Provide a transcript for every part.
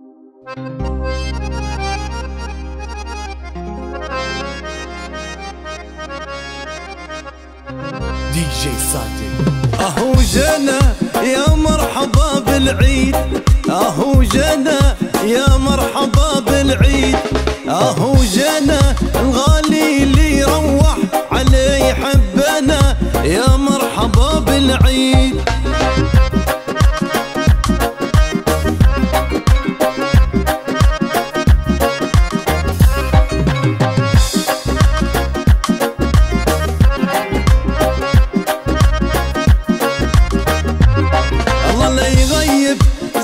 دي جي صادق. اهو جانا يا مرحبا بالعيد، اهو جانا يا مرحبا بالعيد، اهو جانا الغالي اللي يروح عليه حبنا، يا مرحبا بالعيد.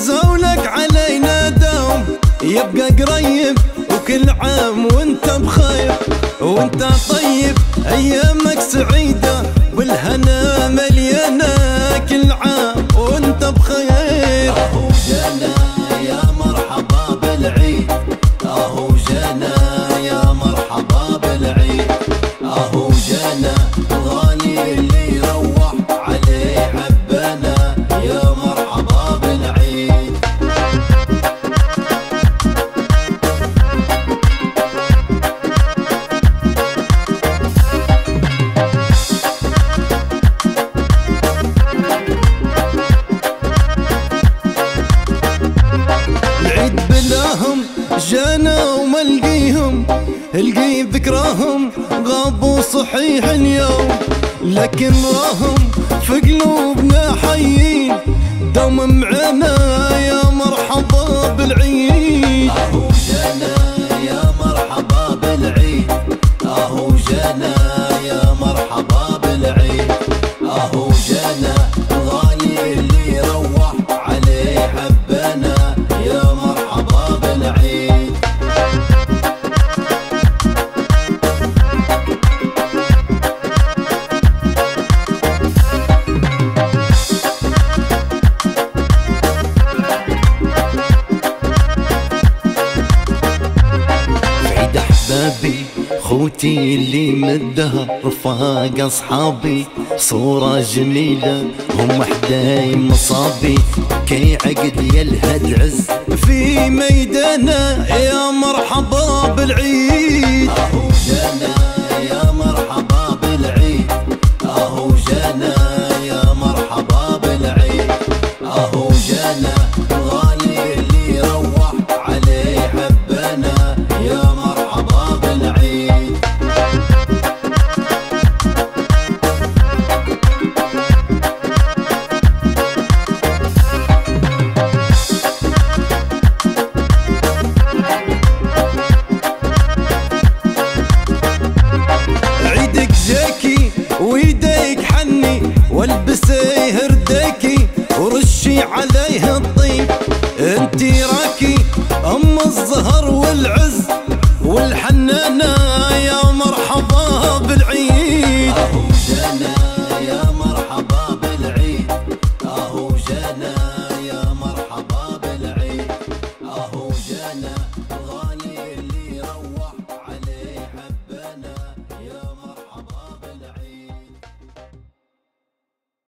زولك علينا دوم يبقى قريب، وكل عام وانت بخير وانت طيب، ايامك سعيدة والهنا مليانة، كل عام وانت بخير. اهو جانا يا مرحبا بالعيد، اهو جانا يا مرحبا بالعيد، اهو جانا الغالي اللي يروح عليه حبنا، يا مرحبا بالعيد. العيد بلاهم جانا وما لقيهم، القي ذكراهم غابوا صحيح اليوم، لكن راهم في قلوبنا حيين دوم معنا، يا مرحبا بالعيد. اهو جانا يا مرحبا بالعيد، اهو جانا يا مرحبا بالعيد، اهو جانا الغالي اللي يروح عليه حبنا، يا مرحبا بالعيد. عيد احبابي خوتي اللي مدها رفاق اصحابي، صورة جميلة هم حداي مصابي، كي عقد يلهد عز في ميدانا، يا مرحبا بالعيد. اهو جانا يا مرحبا بالعيد، اهو جانا يا مرحبا بالعيد، اهو جانا الغالي اللي يروح عليه حبنا، يا مرحبا بالعيد. عيدك جاكي ويديك حني، والبسي هرديكي ورشي عليه الطيب، انتي راكي ام الزهر والعز والحنانه،